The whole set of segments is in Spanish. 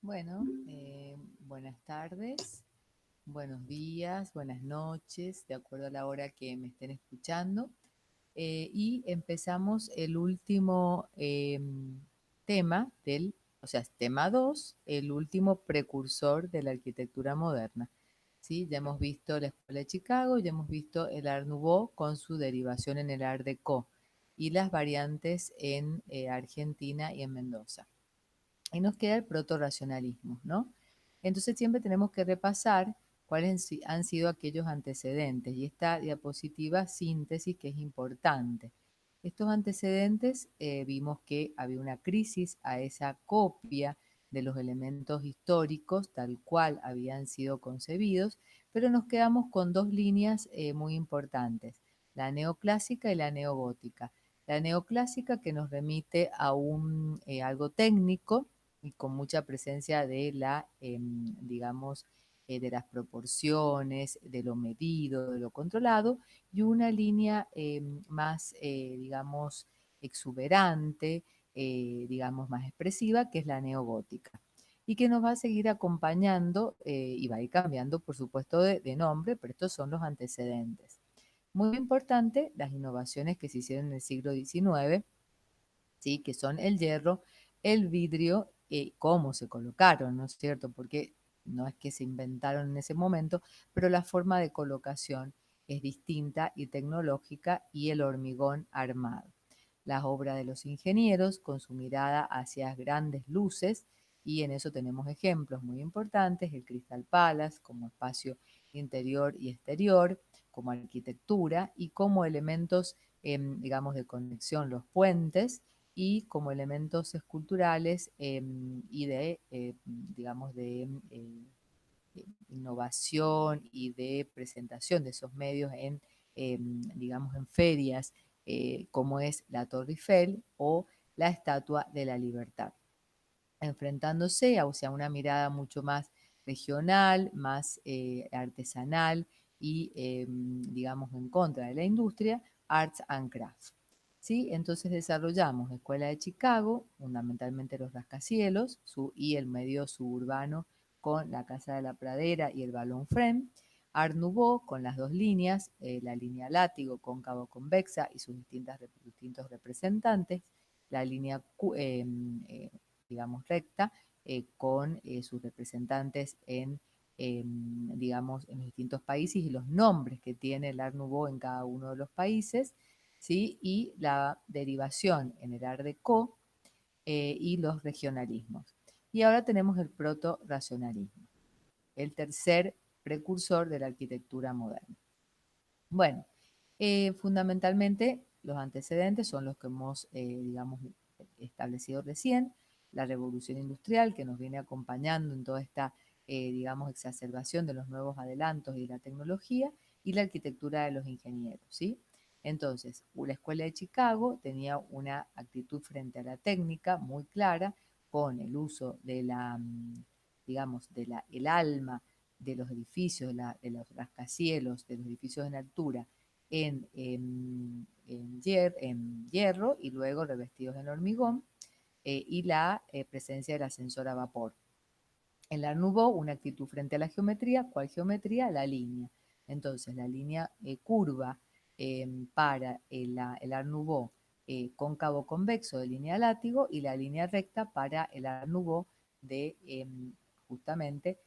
Bueno, buenas tardes, buenos días, buenas noches, de acuerdo a la hora que me estén escuchando. Y empezamos el último tema o sea, tema 2, el último precursor de la arquitectura moderna. ¿Sí? Ya hemos visto la Escuela de Chicago, ya hemos visto el Art Nouveau con su derivación en el Art Deco y las variantes en Argentina y en Mendoza. Y nos queda el proto-racionalismo, ¿no? Entonces siempre tenemos que repasar cuáles han sido aquellos antecedentes y esta diapositiva síntesis que es importante. Estos antecedentes vimos que había una crisis a esa copia de los elementos históricos tal cual habían sido concebidos, pero nos quedamos con dos líneas muy importantes, la neoclásica y la neogótica. La neoclásica que nos remite a algo técnico, y con mucha presencia de digamos, de las proporciones, de lo medido, de lo controlado, y una línea más, digamos, exuberante, digamos, más expresiva, que es la neogótica, y que nos va a seguir acompañando y va a ir cambiando, por supuesto, de nombre, pero estos son los antecedentes. Muy importante, las innovaciones que se hicieron en el siglo XIX, ¿sí? Que son el hierro, el vidrio, cómo se colocaron, ¿no es cierto? Porque no es que se inventaron en ese momento, pero la forma de colocación es distinta y tecnológica, y el hormigón armado. Las obras de los ingenieros con su mirada hacia grandes luces, y en eso tenemos ejemplos muy importantes, el Crystal Palace como espacio interior y exterior, como arquitectura y como elementos, digamos, de conexión, los puentes, y como elementos esculturales y de, digamos, de innovación y de presentación de esos medios digamos, en ferias, como es la Torre Eiffel o la Estatua de la Libertad, enfrentándose hacia una mirada mucho más regional, más artesanal y, digamos, en contra de la industria, Arts and Crafts. ¿Sí? Entonces desarrollamos Escuela de Chicago, fundamentalmente los rascacielos y el medio suburbano con la Casa de la Pradera y el Balloon Frame. Art Nouveau con las dos líneas, la línea látigo cóncavo convexa y sus distintos representantes, la línea digamos, recta, con sus representantes digamos, en los distintos países y los nombres que tiene el Art Nouveau en cada uno de los países, ¿sí? Y la derivación en el Art Deco y los regionalismos. Y ahora tenemos el proto-racionalismo, el tercer precursor de la arquitectura moderna. Bueno, fundamentalmente los antecedentes son los que hemos, digamos, establecido recién, la revolución industrial que nos viene acompañando en toda esta, digamos, exacerbación de los nuevos adelantos y la tecnología, y la arquitectura de los ingenieros, ¿sí? Entonces, la Escuela de Chicago tenía una actitud frente a la técnica muy clara, con el uso de la, digamos, el alma de los edificios, de los rascacielos, de los edificios en altura, en hierro y luego revestidos en hormigón, y la presencia del ascensor a vapor. En la Nouveau, una actitud frente a la geometría. ¿Cuál geometría? La línea. Entonces, la línea curva para el Art Nouveau cóncavo convexo de línea látigo, y la línea recta para el Art Nouveau de justamente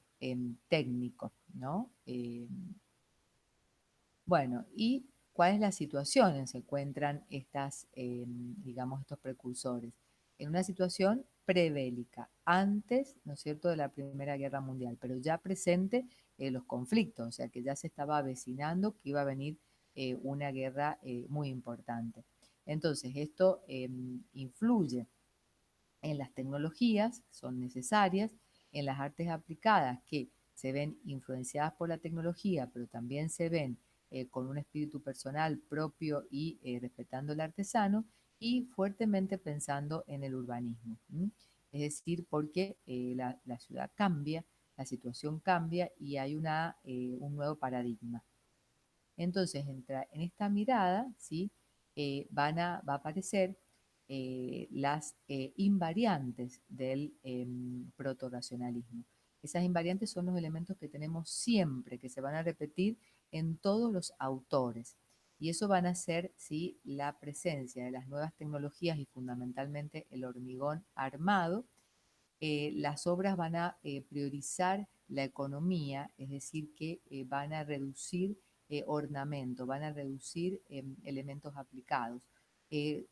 técnico, ¿no? Bueno, ¿y cuál es la situación en que se encuentran digamos, estos precursores? En una situación prebélica, antes, ¿no es cierto?, de la Primera Guerra Mundial, pero ya presente los conflictos, o sea que ya se estaba avecinando que iba a venir una guerra muy importante. Entonces, esto influye en las tecnologías, son necesarias, en las artes aplicadas, que se ven influenciadas por la tecnología, pero también se ven con un espíritu personal propio y respetando al artesano, y fuertemente pensando en el urbanismo. ¿M? Es decir, porque la ciudad cambia, la situación cambia y hay un nuevo paradigma. Entonces, en esta mirada, ¿sí? Va a aparecer las invariantes del protorracionalismo. Esas invariantes son los elementos que tenemos siempre, que se van a repetir en todos los autores. Y eso van a ser, ¿sí?, la presencia de las nuevas tecnologías y fundamentalmente el hormigón armado. Las obras van a priorizar la economía, es decir, que van a reducir ornamento, van a reducir elementos aplicados.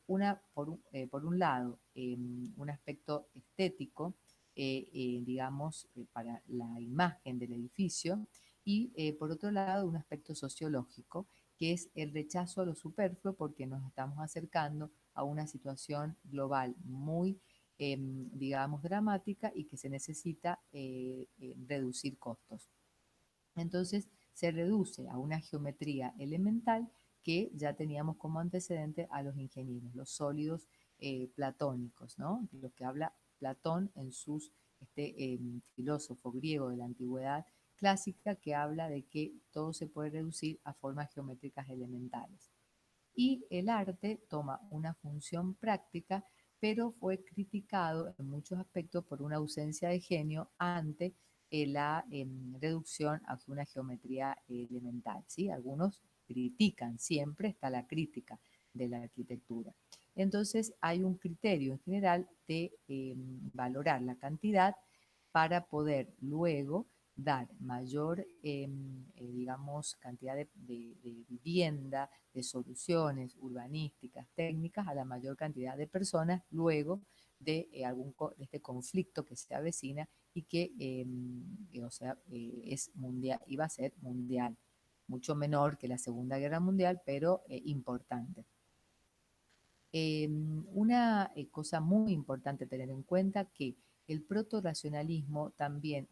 Por un lado, un aspecto estético, digamos, para la imagen del edificio, y por otro lado, un aspecto sociológico, que es el rechazo a lo superfluo, porque nos estamos acercando a una situación global muy digamos, dramática y que se necesita reducir costos. Entonces se reduce a una geometría elemental que ya teníamos como antecedente a los ingenieros, los sólidos platónicos, ¿no? Los que habla Platón en sus filósofo griego de la antigüedad clásica, que habla de que todo se puede reducir a formas geométricas elementales. Y el arte toma una función práctica, pero fue criticado en muchos aspectos por una ausencia de genio ante la reducción a una geometría elemental. ¿Sí? Algunos critican, siempre está la crítica de la arquitectura. Entonces hay un criterio en general de valorar la cantidad para poder luego dar mayor, digamos, cantidad de vivienda, de soluciones urbanísticas, técnicas a la mayor cantidad de personas luego de, de este conflicto que se avecina y que, o sea, es mundial, iba a ser mundial, mucho menor que la Segunda Guerra Mundial, pero importante. Una cosa muy importante tener en cuenta que el proto-racionalismo también,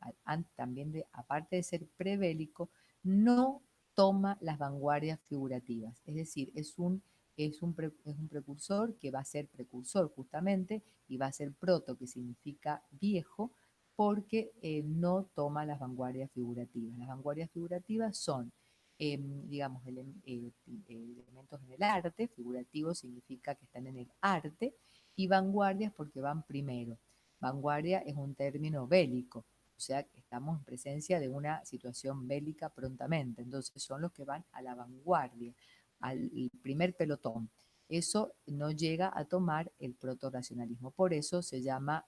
aparte de ser prebélico, no toma las vanguardias figurativas. Es decir, es un precursor que va a ser precursor justamente y va a ser proto, que significa viejo, porque no toma las vanguardias figurativas. Las vanguardias figurativas son digamos, elementos en el arte, figurativo significa que están en el arte, y vanguardias porque van primero. Vanguardia es un término bélico, o sea, que estamos en presencia de una situación bélica prontamente, entonces son los que van a la vanguardia, al primer pelotón. Eso no llega a tomar el proto-racionalismo, por eso se llama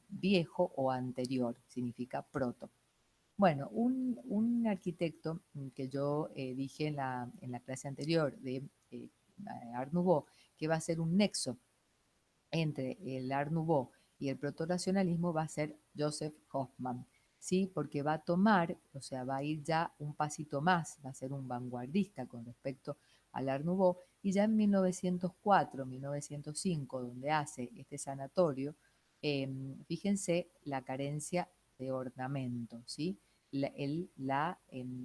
viejo o anterior, significa proto. Bueno, un arquitecto que yo dije en la clase anterior de Art Nouveau, que va a ser un nexo entre el Art Nouveau y el proto-racionalismo, va a ser Joseph Hoffman, ¿sí? Porque va a tomar, o sea, va a ir ya un pasito más, va a ser un vanguardista con respecto al Art Nouveau, y ya en 1904, 1905, donde hace este sanatorio, fíjense la carencia de ornamento, ¿sí? La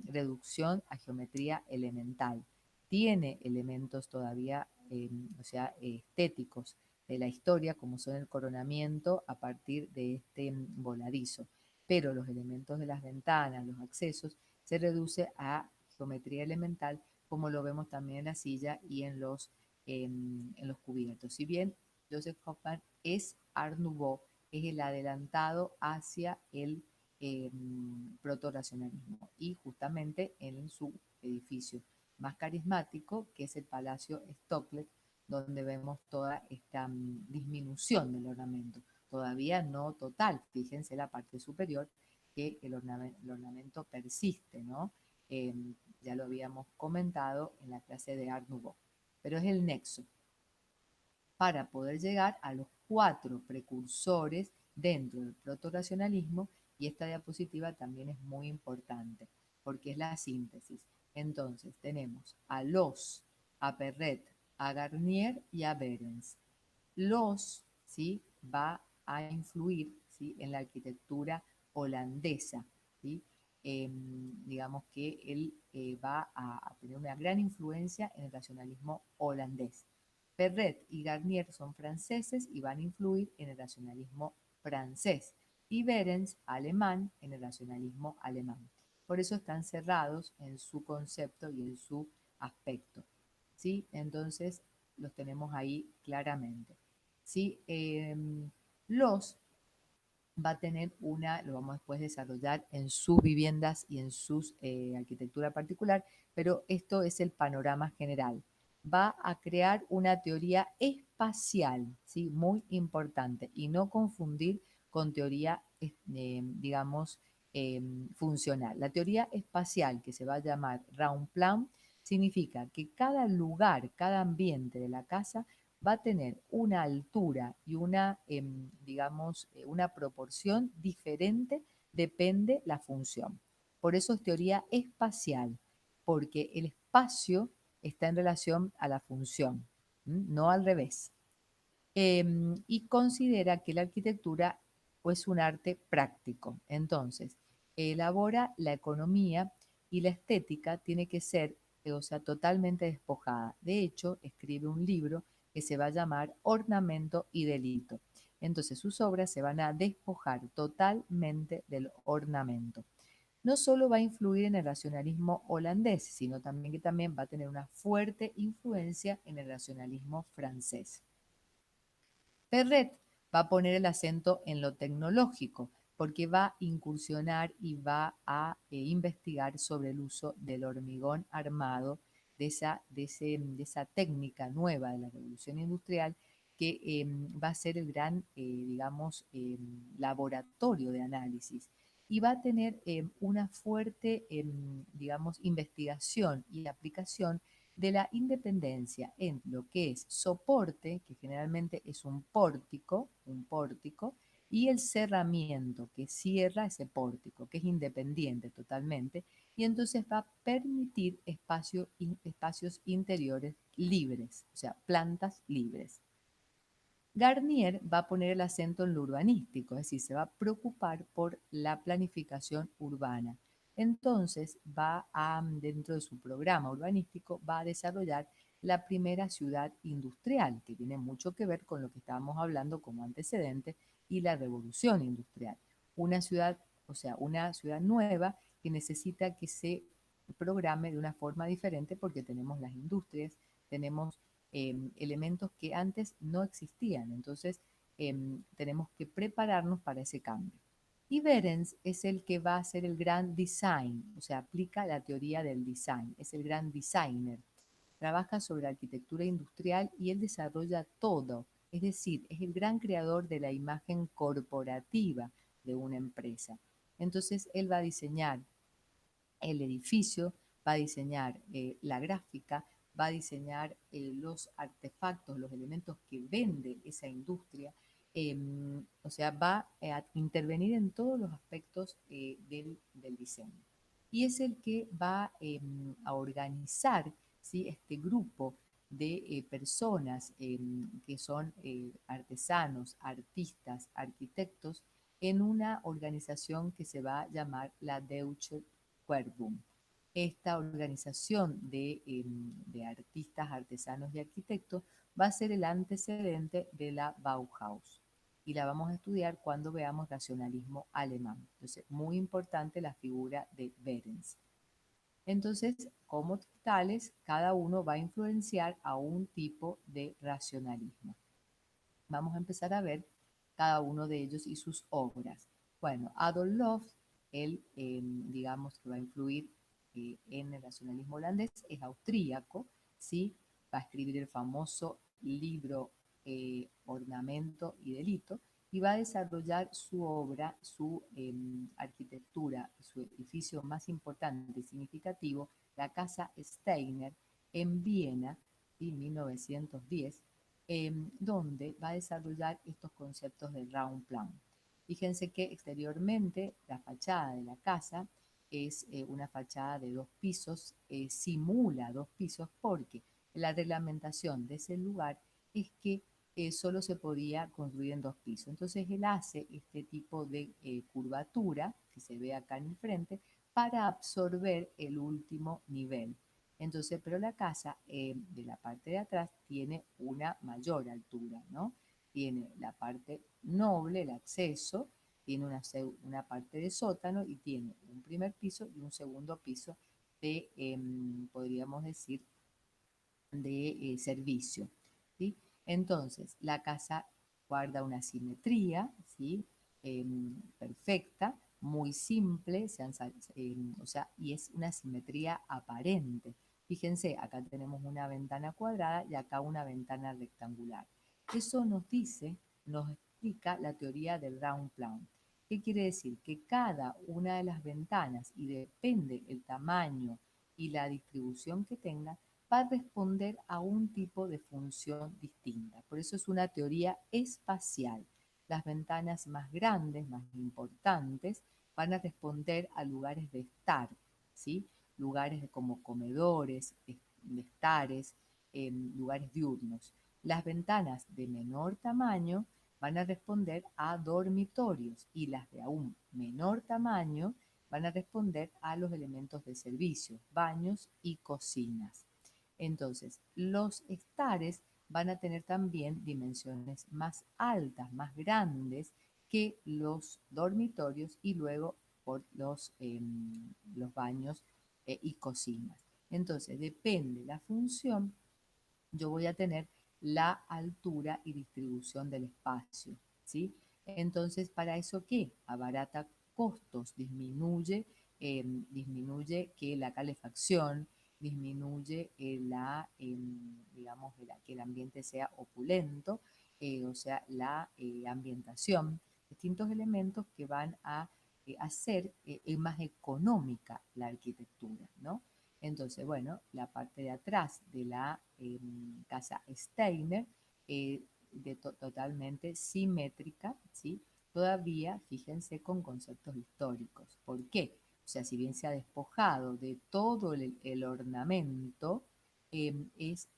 reducción a geometría elemental. Tiene elementos todavía, o sea, estéticos de la historia, como son el coronamiento a partir de este voladizo. Pero los elementos de las ventanas, los accesos, se reduce a geometría elemental, como lo vemos también en la silla y en los cubiertos. Si bien Joseph Hoffman es Art Nouveau, es el adelantado hacia el proto-racionalismo y justamente en su edificio más carismático, que es el Palacio Stocklet, donde vemos toda esta disminución del ornamento. Todavía no total, fíjense la parte superior, que el ornamento persiste, ¿no? Eh, ya lo habíamos comentado en la clase de Art Nouveau, pero es el nexo para poder llegar a los cuatro precursores dentro del proto-racionalismo, y esta diapositiva también es muy importante porque es la síntesis. Entonces tenemos a Loos, a Perret, a Garnier y a Behrens. Loos, ¿sí?, va a influir, ¿sí?, en la arquitectura holandesa, ¿sí? Digamos que él va a tener una gran influencia en el racionalismo holandés. Perret y Garnier son franceses y van a influir en el racionalismo francés, y Behrens, alemán, en el racionalismo alemán. Por eso están cerrados en su concepto y en su aspecto, ¿sí? Entonces los tenemos ahí claramente. ¿sí? Los va a tener una, lo vamos después a desarrollar en sus viviendas y en su arquitectura particular, pero esto es el panorama general. Va a crear una teoría espacial, ¿sí? Muy importante, y no confundir con teoría, digamos, funcional. La teoría espacial, que se va a llamar Round Plan, significa que cada lugar, cada ambiente de la casa va a tener una altura y una, digamos, una proporción diferente, depende la función. Por eso es teoría espacial, porque el espacio está en relación a la función, no al revés. Y considera que la arquitectura es un arte práctico. Entonces, elabora la economía y la estética tiene que ser, o sea, totalmente despojada. De hecho, escribe un libro que se va a llamar Ornamento y Delito. Entonces, sus obras se van a despojar totalmente del ornamento. No solo va a influir en el racionalismo holandés, sino también que también va a tener una fuerte influencia en el racionalismo francés. Perret va a poner el acento en lo tecnológico, porque va a incursionar y va a investigar sobre el uso del hormigón armado, de esa técnica nueva de la revolución industrial, que va a ser el gran, digamos, laboratorio de análisis. Y va a tener una fuerte, digamos, investigación y aplicación de la independencia en lo que es soporte, que generalmente es un pórtico, y el cerramiento, que cierra ese pórtico, que es independiente totalmente, y entonces va a permitir espacios interiores libres, o sea, plantas libres. Garnier va a poner el acento en lo urbanístico, es decir, se va a preocupar por la planificación urbana. Entonces, dentro de su programa urbanístico, va a desarrollar la primera ciudad industrial, que tiene mucho que ver con lo que estábamos hablando como antecedente, y la revolución industrial. Una ciudad, o sea, una ciudad nueva que necesita que se programe de una forma diferente porque tenemos las industrias, tenemos elementos que antes no existían. Entonces, tenemos que prepararnos para ese cambio. Y Behrens es el que va a hacer el gran design, o sea, aplica la teoría del design, es el gran designer. Trabaja sobre arquitectura industrial y él desarrolla todo, es decir, es el gran creador de la imagen corporativa de una empresa. Entonces, él va a diseñar el edificio, va a diseñar la gráfica, va a diseñar los artefactos, los elementos que vende esa industria, o sea, va a intervenir en todos los aspectos del diseño. Y es el que va a organizar, ¿sí?, este grupo de personas que son artesanos, artistas, arquitectos, en una organización que se va a llamar la Deutsche Querbum. Esta organización de artistas, artesanos y arquitectos va a ser el antecedente de la Bauhaus y la vamos a estudiar cuando veamos racionalismo alemán. Entonces, muy importante la figura de Behrens. Entonces, como tales, cada uno va a influenciar a un tipo de racionalismo. Vamos a empezar a ver cada uno de ellos y sus obras. Bueno, Adolf Loos, él, digamos que va a influir en el racionalismo holandés, es austríaco, ¿sí? Va a escribir el famoso libro Ornamento y Delito y va a desarrollar su obra, su arquitectura, su edificio más importante y significativo, la Casa Steiner, en Viena, en 1910, donde va a desarrollar estos conceptos del round plan. Fíjense que exteriormente la fachada de la casa es una fachada de 2 pisos, simula 2 pisos porque la reglamentación de ese lugar es que solo se podía construir en 2 pisos. Entonces él hace este tipo de curvatura, que se ve acá en el frente, para absorber el último nivel. Entonces, pero la casa de la parte de atrás tiene una mayor altura, ¿no? Tiene la parte noble, el acceso, tiene una parte de sótano y tiene un primer piso y un segundo piso de, podríamos decir, de servicio, ¿sí? Entonces, la casa guarda una simetría, ¿sí? Perfecta, muy simple, o sea, y es una simetría aparente. Fíjense, acá tenemos una ventana cuadrada y acá una ventana rectangular. Eso nos dice, nos explica la teoría del round plum. ¿Qué quiere decir? Que cada una de las ventanas, y depende el tamaño y la distribución que tenga, va a responder a un tipo de función distinta. Por eso es una teoría espacial. Las ventanas más grandes, más importantes, van a responder a lugares de estar, ¿sí? Lugares como comedores, estares, lugares diurnos. Las ventanas de menor tamaño van a responder a dormitorios y las de aún menor tamaño van a responder a los elementos de servicio, baños y cocinas. Entonces, los estares van a tener también dimensiones más altas, más grandes que los dormitorios y luego por los baños y cocinas. Entonces, depende la función, yo voy a tener la altura y distribución del espacio, ¿sí? Entonces, ¿para eso qué? Abarata costos, disminuye que la calefacción, disminuye digamos, que el ambiente sea opulento, o sea, la ambientación, distintos elementos que van a hacer más económica la arquitectura, ¿no? Entonces, bueno, la parte de atrás de la casa Steiner, totalmente simétrica, ¿sí? Todavía, fíjense, con conceptos históricos. ¿Por qué? O sea, si bien se ha despojado de todo el ornamento, es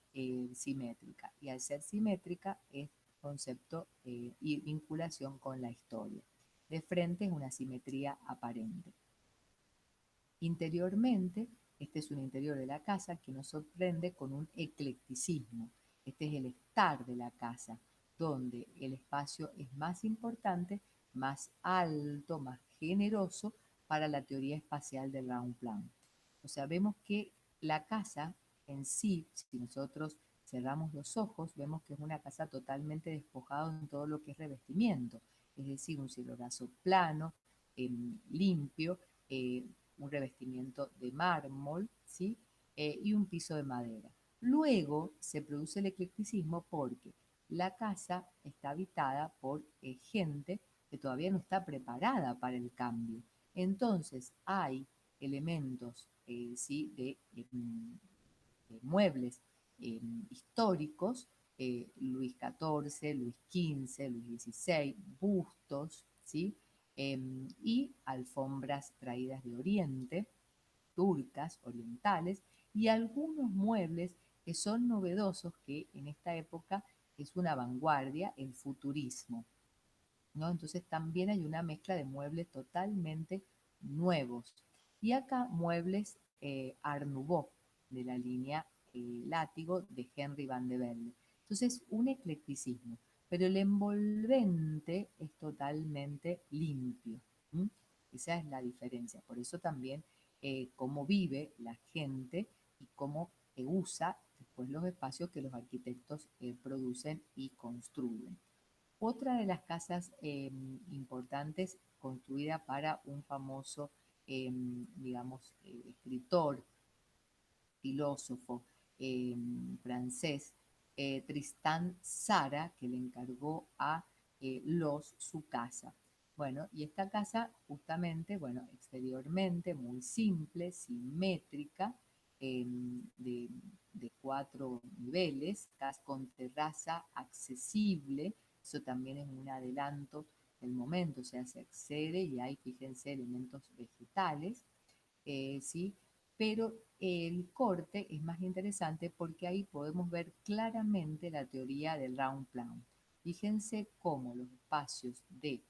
simétrica. Y al ser simétrica es concepto y vinculación con la historia. De frente es una simetría aparente. Interiormente, este es un interior de la casa que nos sorprende con un eclecticismo. Este es el estar de la casa, donde el espacio es más importante, más alto, más generoso para la teoría espacial del round plan. O sea, vemos que la casa en sí, si nosotros cerramos los ojos, vemos que es una casa totalmente despojada en todo lo que es revestimiento, es decir, un cielo raso plano, limpio, un revestimiento de mármol, ¿sí? Y un piso de madera. Luego se produce el eclecticismo porque la casa está habitada por gente que todavía no está preparada para el cambio. Entonces hay elementos ¿sí? de muebles históricos, Luis XIV, Luis XV, Luis XVI, bustos, ¿sí? Y alfombras traídas de Oriente, turcas, orientales, y algunos muebles que son novedosos, que en esta época es una vanguardia, el futurismo, ¿no? Entonces también hay una mezcla de muebles totalmente nuevos. Y acá muebles Art Nouveau, de la línea Látigo de Henry van de Velde. Entonces, un eclecticismo, pero el envolvente es totalmente limpio. ¿M? Esa es la diferencia. Por eso también cómo vive la gente y cómo usa después los espacios que los arquitectos producen y construyen. Otra de las casas importantes construida para un famoso, digamos, escritor, filósofo francés, Tristan Tzara, que le encargó a Los su casa. Bueno, y esta casa justamente, bueno, exteriormente muy simple, simétrica, de, de 4 niveles, con terraza accesible, eso también es un adelanto del momento, o sea, se accede y hay, fíjense, elementos vegetales, ¿sí? Pero el corte es más interesante porque ahí podemos ver claramente la teoría del round plan. Fíjense cómo los espacios de,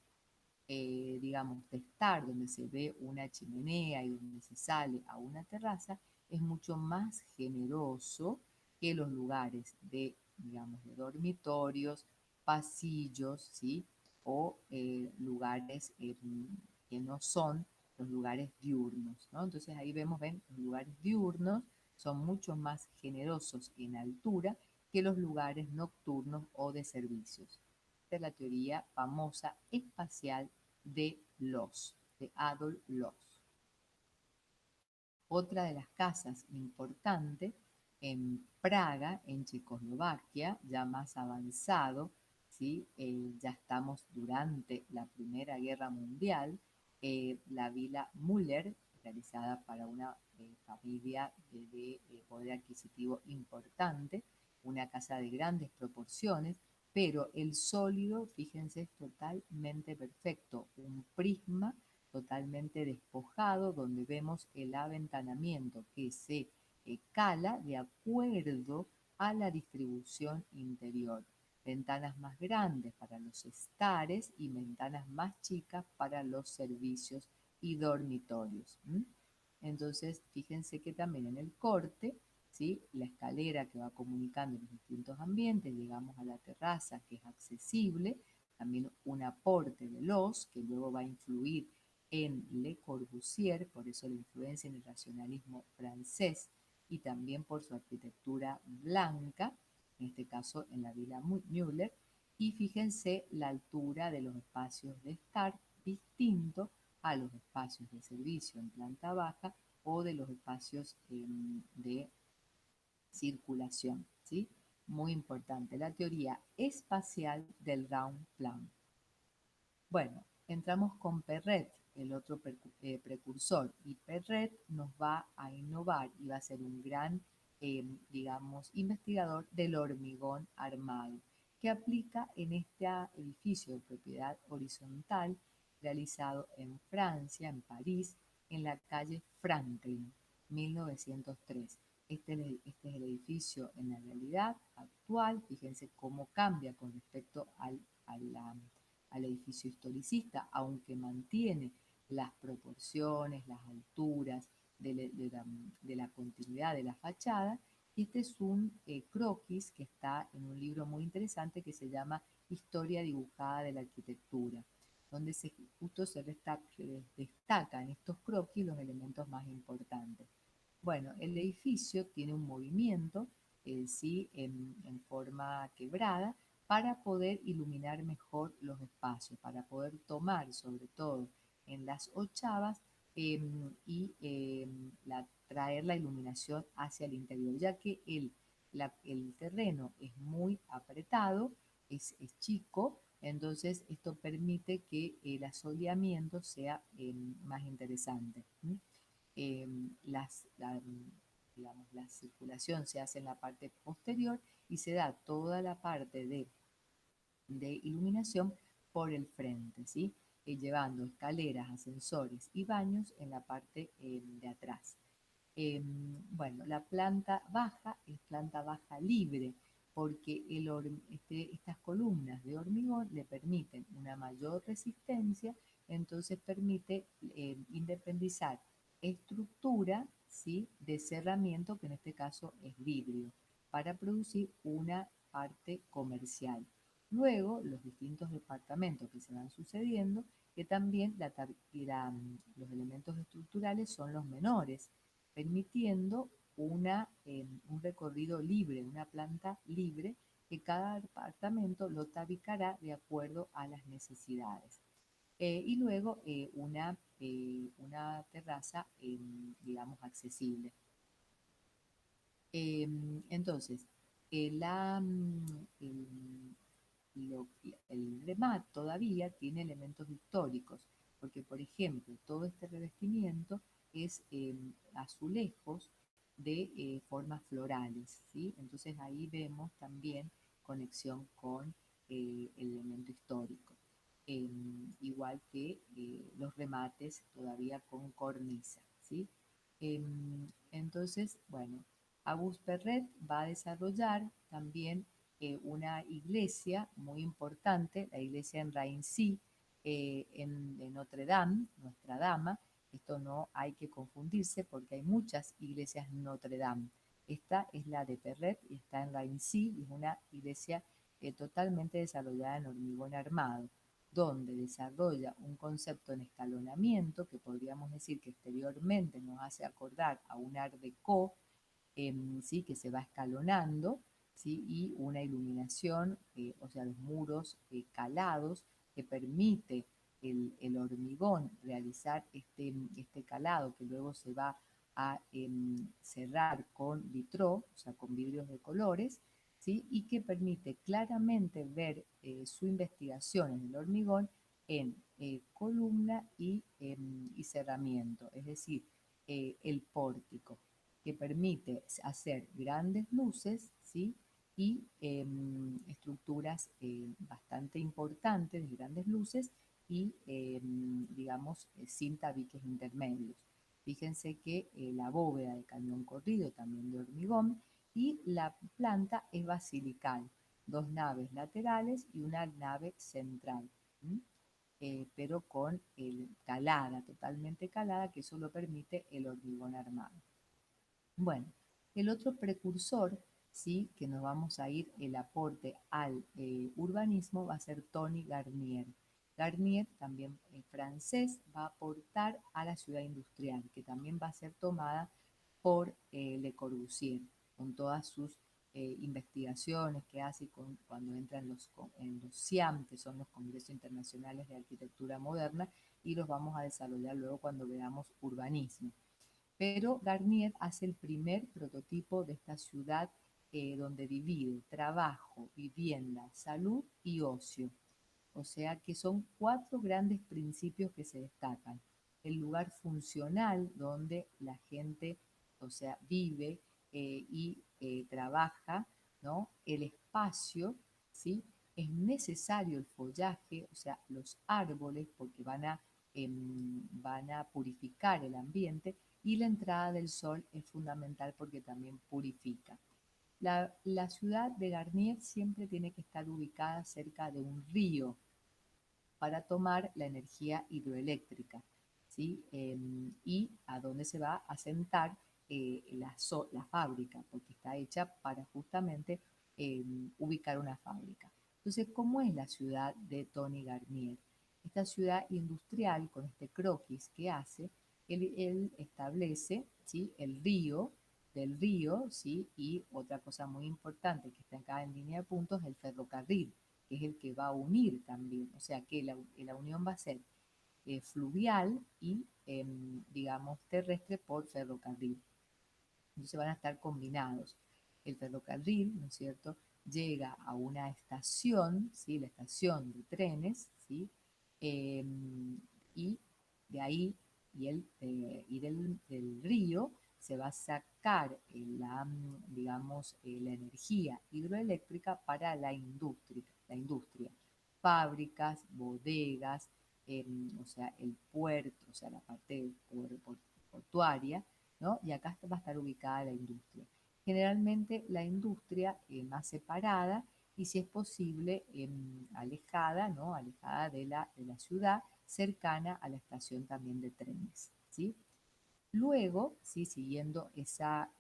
digamos, de estar donde se ve una chimenea y donde se sale a una terraza es mucho más generoso que los lugares de, digamos, de dormitorios, pasillos, ¿sí? O lugares que no son los lugares diurnos, ¿no? Entonces ahí vemos, ven, los lugares diurnos son mucho más generosos en altura que los lugares nocturnos o de servicios. Esta es la teoría famosa espacial de Loss, de Adolf Loss. Otra de las casas importantes en Praga, en Checoslovaquia, ya más avanzado, ¿sí? Ya estamos durante la Primera Guerra Mundial, la Villa Müller, realizada para una familia de poder adquisitivo importante, una casa de grandes proporciones, pero el sólido, fíjense, es totalmente perfecto, un prisma totalmente despojado, donde vemos el aventanamiento que se cala de acuerdo a la distribución interior. Ventanas más grandes para los estares y ventanas más chicas para los servicios y dormitorios. Entonces, fíjense que también en el corte, ¿sí? La escalera que va comunicando los distintos ambientes, llegamos a la terraza que es accesible, también un aporte de los que luego va a influir en Le Corbusier, por eso la influencia en el racionalismo francés y también por su arquitectura blanca, en este caso en la Villa Müller, y fíjense la altura de los espacios de estar distinto a los espacios de servicio en planta baja o de los espacios de circulación, ¿sí? Muy importante, la teoría espacial del Raumplan. Bueno, entramos con Perret, el otro precursor, y Perret nos va a innovar y va a ser un gran, digamos, investigador del hormigón armado, que aplica en este edificio de propiedad horizontal realizado en Francia, en París, en la calle Franklin, 1903. Este es el edificio en la realidad actual, fíjense cómo cambia con respecto al edificio historicista, aunque mantiene las proporciones, las alturas de la continuidad de la fachada. Este es un croquis que está en un libro muy interesante que se llama Historia dibujada de la arquitectura, donde justo se destacan en estos croquis los elementos más importantes. Bueno, el edificio tiene un movimiento, sí, en forma quebrada, para poder iluminar mejor los espacios, para poder tomar sobre todo en las ochavas y traer la iluminación hacia el interior, ya que el terreno es muy apretado, es chico, entonces esto permite que el asoleamiento sea más interesante. Digamos, la circulación se hace en la parte posterior y se da toda la parte de iluminación por el frente, ¿sí? Llevando escaleras, ascensores y baños en la parte de atrás. Bueno, la planta baja es planta baja libre porque estas columnas de hormigón le permiten una mayor resistencia, entonces permite independizar estructura, ¿sí? De cerramiento, que en este caso es vidrio, para producir una parte comercial. Luego, los distintos departamentos que se van sucediendo, que también los elementos estructurales son los menores, permitiendo un recorrido libre, una planta libre, que cada departamento lo tabicará de acuerdo a las necesidades. Y luego una terraza, digamos, accesible. Entonces, lo- el remate todavía tiene elementos históricos, porque por ejemplo, todo este revestimiento es azulejos de formas florales, ¿sí? Entonces ahí vemos también conexión con el elemento histórico, igual que los remates todavía con cornisa, ¿sí? Entonces, bueno, Auguste Perret va a desarrollar también una iglesia muy importante, la iglesia en Raincy, en Notre Dame, Nuestra Dama. Esto no hay que confundirse porque hay muchas iglesias Notre Dame. Esta es la de Perret y está en Raincy, y es una iglesia totalmente desarrollada en hormigón armado, donde desarrolla un concepto en escalonamiento que podríamos decir que exteriormente nos hace acordar a un Art Deco, ¿sí? Que se va escalonando, ¿sí? Y una iluminación, o sea, los muros calados que permite el hormigón realizar este calado que luego se va a cerrar con vitró, o sea, con vidrios de colores, ¿sí? Y que permite claramente ver su investigación en el hormigón en columna y cerramiento, es decir, el pórtico, que permite hacer grandes luces, ¿sí? Y estructuras bastante importantes de grandes luces y, digamos, sin tabiques intermedios. Fíjense que la bóveda de cañón corrido, también de hormigón, y la planta es basilical, dos naves laterales y una nave central, pero con calada, totalmente calada, que eso lo permite el hormigón armado. Bueno, el otro precursor, ¿sí? Que nos vamos a ir el aporte al urbanismo va a ser Tony Garnier. Garnier, también francés, va a aportar a la ciudad industrial, que también va a ser tomada por Le Corbusier, con todas sus investigaciones que hace cuando entra en los CIAM, que son los Congresos Internacionales de Arquitectura Moderna, y los vamos a desarrollar luego cuando veamos urbanismo. Pero Garnier hace el primer prototipo de esta ciudad donde divide trabajo, vivienda, salud y ocio. O sea que son cuatro grandes principios que se destacan. El lugar funcional donde la gente, o sea, vive y trabaja, ¿no? El espacio, ¿sí? Es necesario el follaje, o sea, los árboles, porque van a purificar el ambiente, y la entrada del sol es fundamental porque también purifica. La ciudad de Garnier siempre tiene que estar ubicada cerca de un río para tomar la energía hidroeléctrica, ¿sí? Y a dónde se va a sentar la fábrica, porque está hecha para justamente ubicar una fábrica. Entonces, ¿cómo es la ciudad de Tony Garnier? Esta ciudad industrial, con este croquis que hace, él establece, ¿sí? El río, del río, ¿sí? Y otra cosa muy importante que está acá en línea de puntos, el ferrocarril, que es el que va a unir también. O sea que la unión va a ser fluvial y, digamos, terrestre por ferrocarril. Entonces van a estar combinados. El ferrocarril, ¿no es cierto?, llega a una estación, ¿sí? La estación de trenes, ¿sí? Eh, y de ahí del río se va a sacar digamos, la energía hidroeléctrica para la industria. Fábricas, bodegas, o sea, el puerto, o sea, la parte portuaria, ¿no? Y acá va a estar ubicada la industria. Generalmente la industria más separada y, si es posible, alejada, ¿no? Alejada de la ciudad, cercana a la estación también de trenes, ¿sí? Luego, ¿sí? Siguiendo esa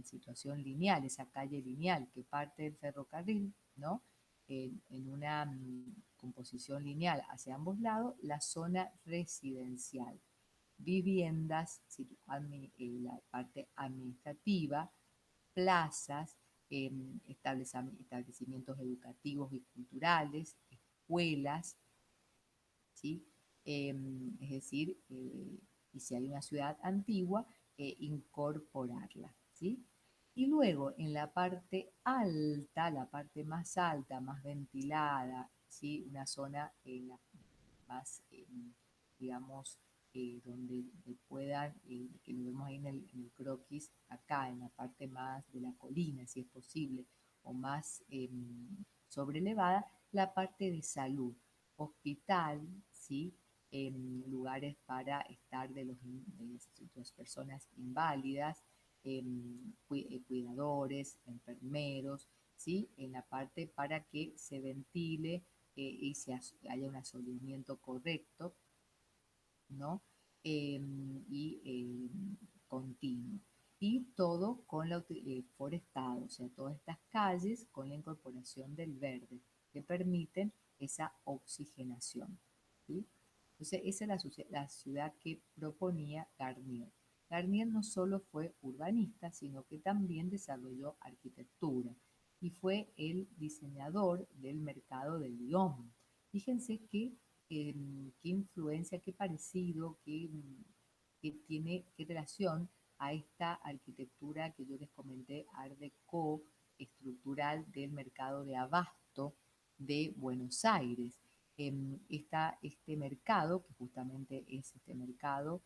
situación lineal, esa calle lineal que parte del ferrocarril, ¿no? En una composición lineal hacia ambos lados, la zona residencial, viviendas, la parte administrativa, plazas, establecimientos educativos y culturales, escuelas, ¿sí? Es decir, y si hay una ciudad antigua, incorporarla, ¿sí? Y luego en la parte alta, la parte más alta, más ventilada, ¿sí? Una zona más, digamos, donde puedan, que lo vemos ahí en el croquis, acá en la parte más de la colina, si es posible, o más sobrelevada, la parte de salud, hospital, ¿sí? Lugares para estar de las personas inválidas, cuidadores, enfermeros, ¿sí? En la parte para que se ventile y haya un asolimiento correcto, ¿no? Continuo. Y todo con forestado, o sea, todas estas calles con la incorporación del verde que permiten esa oxigenación, ¿sí? Entonces, esa es la ciudad que proponía Garnier. Garnier no solo fue urbanista, sino que también desarrolló arquitectura. y fue el diseñador del mercado de Lyon. Fíjense qué influencia, qué parecido, qué tiene, qué relación a esta arquitectura que yo les comenté, Art Deco, estructural del mercado de abasto de Buenos Aires. Está este mercado, que justamente es este mercado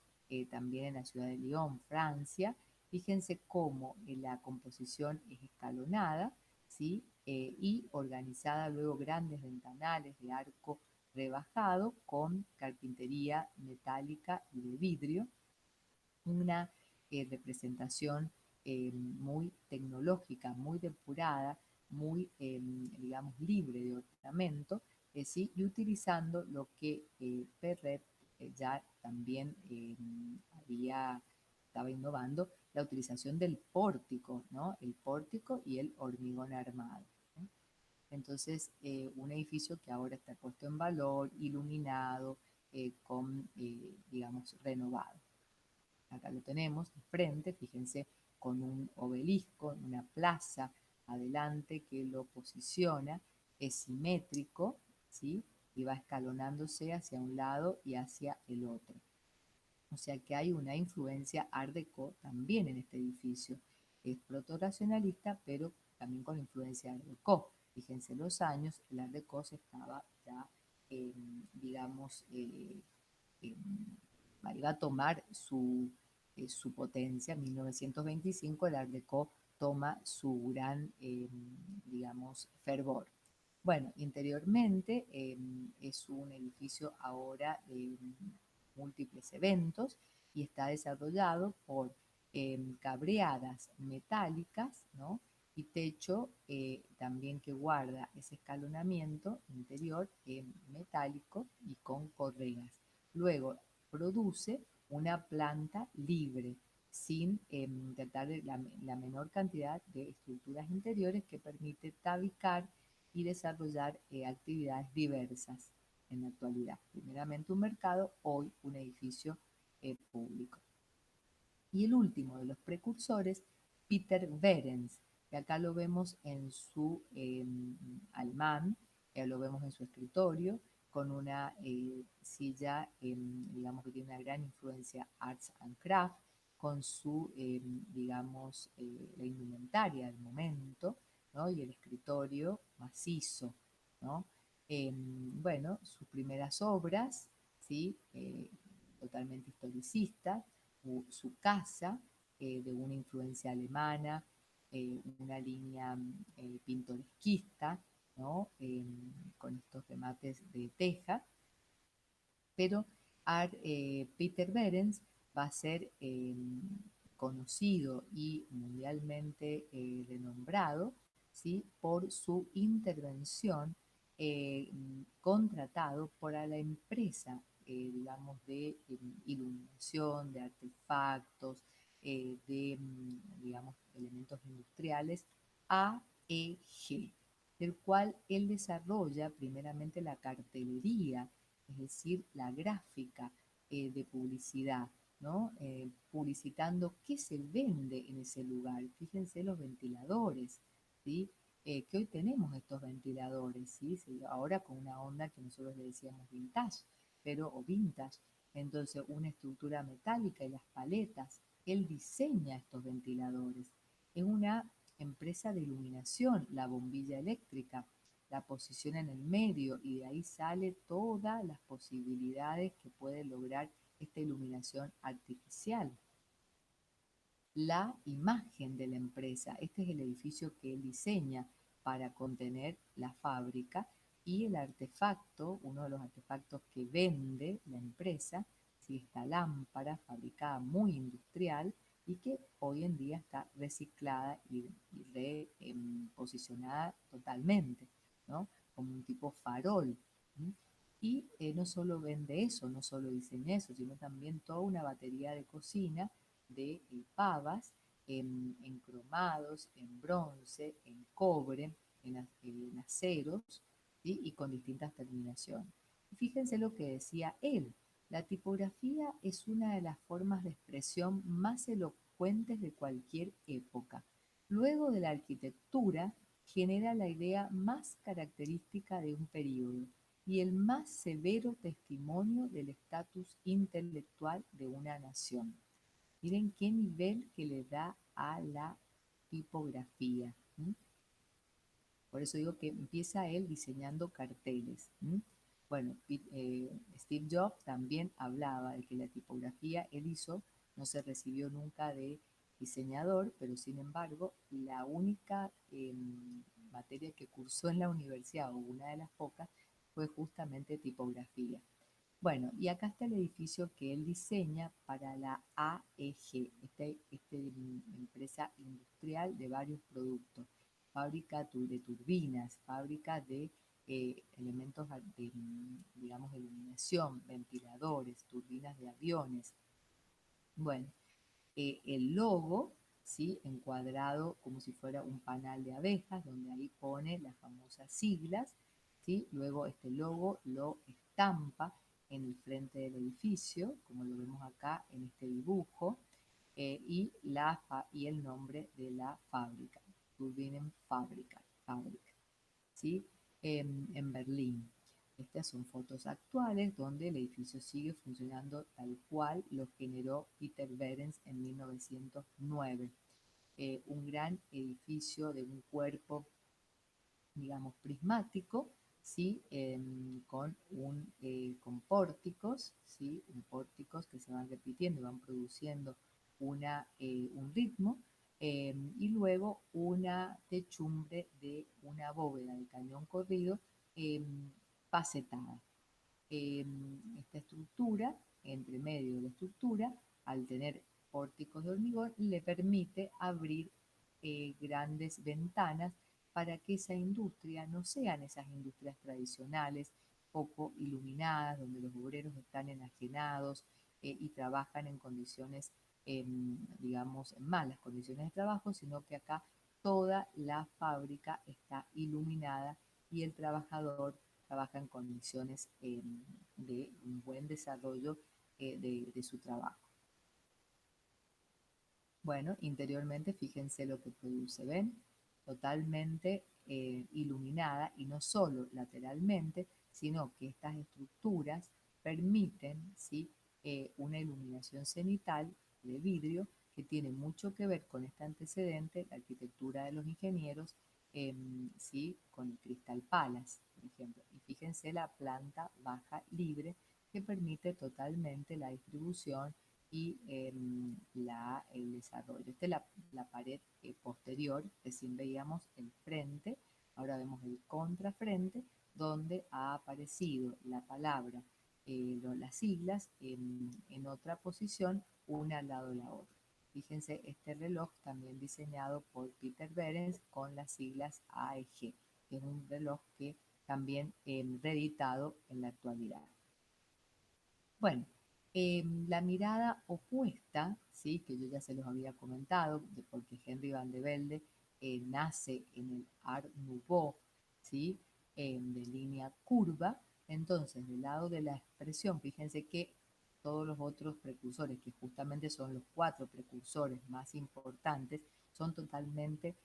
también en la ciudad de Lyon, Francia. Fíjense cómo la composición es escalonada, ¿sí? Y organizada luego grandes ventanales de arco rebajado con carpintería metálica y de vidrio, una representación muy tecnológica, muy depurada, muy, digamos, libre de ornamento, ¿sí? Y utilizando lo que Perret ya también estaba innovando, la utilización del pórtico, ¿no? El pórtico y el hormigón armado, ¿no? Entonces, un edificio que ahora está puesto en valor, iluminado, digamos, renovado. Acá lo tenemos de frente, fíjense, con un obelisco, una plaza adelante que lo posiciona, es simétrico, ¿sí? Y va escalonándose hacia un lado y hacia el otro. O sea que hay una influencia Art Deco también en este edificio. Es proto-racionalista, pero también con influencia Art Deco. Fíjense los años, el Art Deco se estaba ya, digamos, iba a tomar su potencia. En 1925 el Art Deco toma su gran, digamos, fervor. Bueno, interiormente es un edificio ahora de múltiples eventos y está desarrollado por cabreadas metálicas, ¿no? Y techo también que guarda ese escalonamiento interior metálico y con correas. Luego produce una planta libre, sin tratar la menor cantidad de estructuras interiores que permite tabicar y desarrollar actividades diversas en la actualidad. Primeramente un mercado, hoy un edificio público. Y el último de los precursores, Peter Behrens, que acá lo vemos en su alemán, lo vemos en su escritorio, con una silla, digamos que tiene una gran influencia arts and craft, con su, digamos, la indumentaria del momento, ¿no? Y el escritorio macizo, ¿no? Bueno, sus primeras obras, ¿sí? Totalmente historicistas, su casa, de una influencia alemana, una línea pintoresquista, ¿no? Con estos remates de teja, pero Peter Behrens va a ser conocido y mundialmente renombrado, ¿sí? Por su intervención contratado por la empresa, digamos, de iluminación, de artefactos, digamos, elementos industriales, AEG, del cual él desarrolla primeramente la cartelería, es decir, la gráfica de publicidad, ¿no? Publicitando qué se vende en ese lugar. Fíjense los ventiladores, ¿sí? Que hoy tenemos estos ventiladores, ¿sí? Ahora con una onda que nosotros le decíamos vintage, o vintage. Entonces, una estructura metálica y las paletas, él diseña estos ventiladores. Es una empresa de iluminación, la bombilla eléctrica, la posiciona en el medio y de ahí sale todas las posibilidades que puede lograr esta iluminación artificial. La imagen de la empresa, este es el edificio que él diseña para contener la fábrica, y el artefacto, uno de los artefactos que vende la empresa, ¿sí? Esta lámpara fabricada muy industrial y que hoy en día está reciclada y reposicionada totalmente, ¿no? Como un tipo farol. ¿Sí? Y no solo vende eso, no solo diseña eso, sino también toda una batería de cocina de pavas en cromados, en bronce, en cobre, en aceros, ¿sí? Y con distintas terminaciones. Y fíjense lo que decía él: la tipografía es una de las formas de expresión más elocuentes de cualquier época. Luego de la arquitectura, genera la idea más característica de un periodo y el más severo testimonio del estatus intelectual de una nación. Miren qué nivel que le da a la tipografía. Por eso digo que empieza él diseñando carteles. Bueno, Steve Jobs también hablaba de que la tipografía él hizo, no se recibió nunca de diseñador, pero sin embargo, la única materia que cursó en la universidad, o una de las pocas, fue justamente tipografía. Bueno, y acá está el edificio que él diseña para la AEG, empresa industrial de varios productos, fábrica de turbinas, fábrica de elementos de, digamos, de iluminación, ventiladores, turbinas de aviones. Bueno, el logo, ¿sí? Encuadrado como si fuera un panal de abejas, donde ahí pone las famosas siglas, ¿sí? Luego este logo lo estampa en el frente del edificio, como lo vemos acá en este dibujo, y el nombre de la fábrica, Turbinenfabrik, ¿sí? En Berlín. Estas son fotos actuales donde el edificio sigue funcionando tal cual lo generó Peter Behrens en 1909. Un gran edificio de un cuerpo, digamos, prismático, ¿sí? Con pórticos, ¿sí? Pórticos que se van repitiendo y van produciendo un ritmo, y luego una techumbre de una bóveda de cañón corrido eh, facetada. Esta estructura, entre medio de la estructura, al tener pórticos de hormigón, le permite abrir grandes ventanas para que esa industria no sean esas industrias tradicionales, poco iluminadas, donde los obreros están enajenados y trabajan en condiciones, digamos, en malas condiciones de trabajo, sino que acá toda la fábrica está iluminada y el trabajador trabaja en condiciones de un buen desarrollo de su trabajo. Bueno, interiormente fíjense lo que produce, ¿ven? Totalmente iluminada y no solo lateralmente, sino que estas estructuras permiten, ¿sí? Una iluminación cenital de vidrio que tiene mucho que ver con este antecedente, la arquitectura de los ingenieros, ¿sí? Con el Crystal Palace, por ejemplo. Y fíjense la planta baja libre que permite totalmente la distribución y el desarrollo. Esta es la pared posterior, recién veíamos el frente, ahora vemos el contrafrente, donde ha aparecido la palabra, las siglas en otra posición, una al lado de la otra. Fíjense este reloj también diseñado por Peter Behrens con las siglas AEG, que es un reloj que también reeditado en la actualidad. Bueno, la mirada opuesta, ¿sí? Que yo ya se los había comentado, porque Henry Van de Velde nace en el Art Nouveau, ¿sí? De línea curva. Entonces, del lado de la expresión, fíjense que todos los otros precursores, que justamente son los 4 precursores más importantes, son totalmente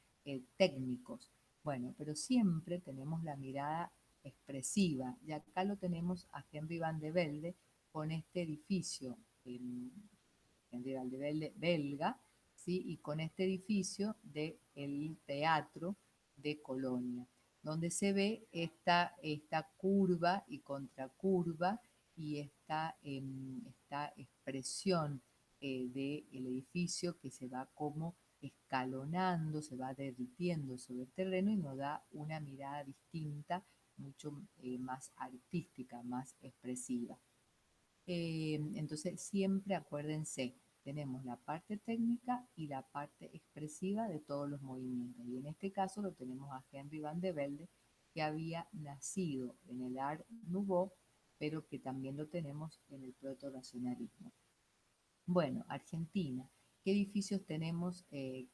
técnicos. Bueno, pero siempre tenemos la mirada expresiva, y acá lo tenemos a Henry Van de Velde con este edificio general de belga, ¿sí? Y con este edificio del Teatro de Colonia, donde se ve esta curva y contracurva y esta expresión del edificio que se va como escalonando, se va derritiendo sobre el terreno y nos da una mirada distinta, mucho más artística, más expresiva. Entonces, siempre acuérdense, tenemos la parte técnica y la parte expresiva de todos los movimientos. Y en este caso lo tenemos a Henry Van de Velde, que había nacido en el Art Nouveau, pero que también lo tenemos en el proto-racionalismo. Bueno, Argentina. ¿Qué edificios tenemos de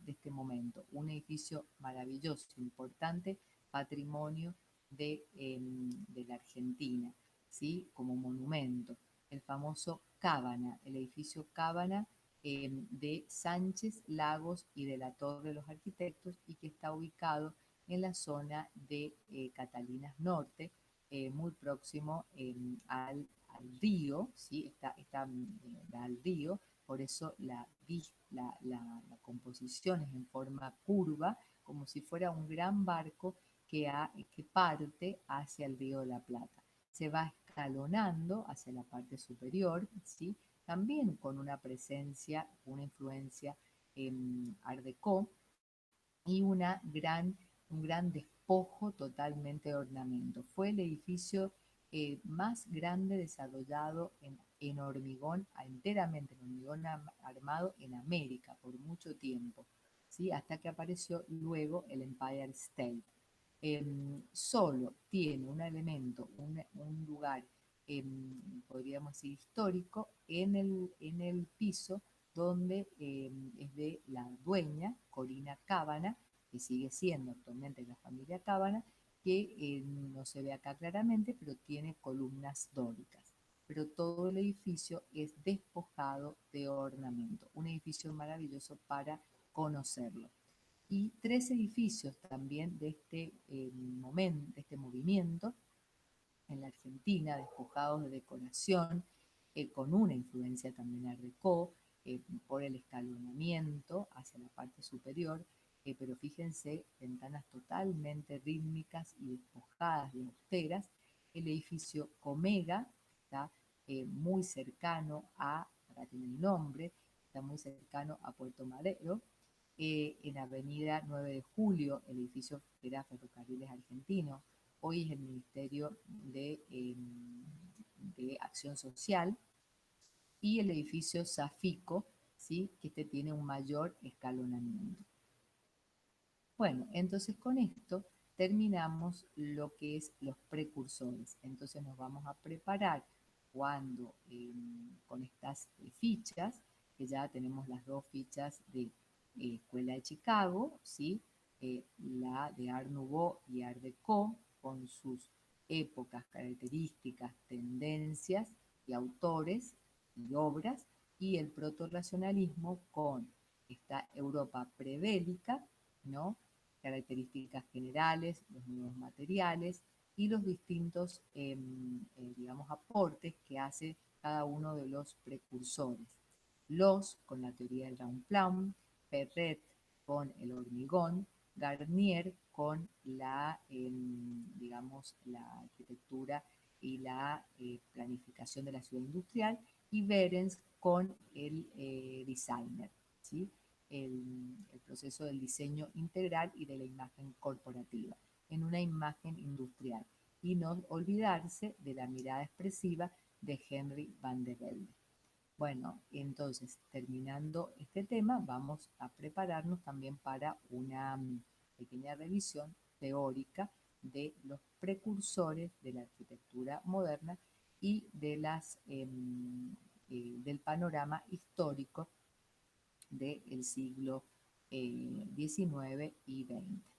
este momento? Un edificio maravilloso, importante, patrimonio de la Argentina, ¿sí? Como monumento. El famoso Cábana, el edificio Cábana, de Sánchez, Lagos y de la Torre de los Arquitectos, y que está ubicado en la zona de Catalinas Norte, muy próximo al río, ¿sí? Da al río, por eso la composición es en forma curva, como si fuera un gran barco que parte hacia el Río de la Plata. Se va escalonando hacia la parte superior, ¿sí? También con una presencia, una influencia Art Deco, y un gran despojo totalmente de ornamento. Fue el edificio más grande desarrollado en hormigón, enteramente en hormigón armado en América por mucho tiempo, ¿sí? Hasta que apareció luego el Empire State. Solo tiene un elemento, un lugar, podríamos decir, histórico en el piso donde es de la dueña, Corina Cábana, que sigue siendo actualmente la familia Cábana, que no se ve acá claramente, pero tiene columnas dóricas. Pero todo el edificio es despojado de ornamento. Un edificio maravilloso para conocerlo. Y tres edificios también de este momento, de este movimiento en la Argentina, despojados de decoración, con una influencia también art déco, por el escalonamiento hacia la parte superior, pero fíjense, ventanas totalmente rítmicas y despojadas y austeras. El edificio Comega está muy cercano acá tiene el nombre, está muy cercano a Puerto Madero, en Avenida 9 de Julio, el edificio que era Ferrocarriles Argentinos, hoy es el Ministerio de Acción Social, y el edificio Safico, ¿sí? Que este tiene un mayor escalonamiento. Bueno, entonces con esto terminamos lo que es los precursores. Entonces nos vamos a preparar cuando con estas fichas, que ya tenemos las dos fichas de Escuela de Chicago, ¿sí? La de Art Nouveau y Art Deco, con sus épocas, características, tendencias y autores y obras, y el proto-racionalismo con esta Europa prebélica, ¿no? Características generales, los nuevos materiales y los distintos, digamos, aportes que hace cada uno de los precursores. Los con la teoría del round plan, Perret con el hormigón, Garnier con la, digamos, la arquitectura y la planificación de la ciudad industrial, y Behrens con el designer, ¿sí? El proceso del diseño integral y de la imagen corporativa en una imagen industrial, y no olvidarse de la mirada expresiva de Henry van der Velde. Bueno, entonces, terminando este tema, vamos a prepararnos también para una pequeña revisión teórica de los precursores de la arquitectura moderna y del panorama histórico del siglo XIX y XX.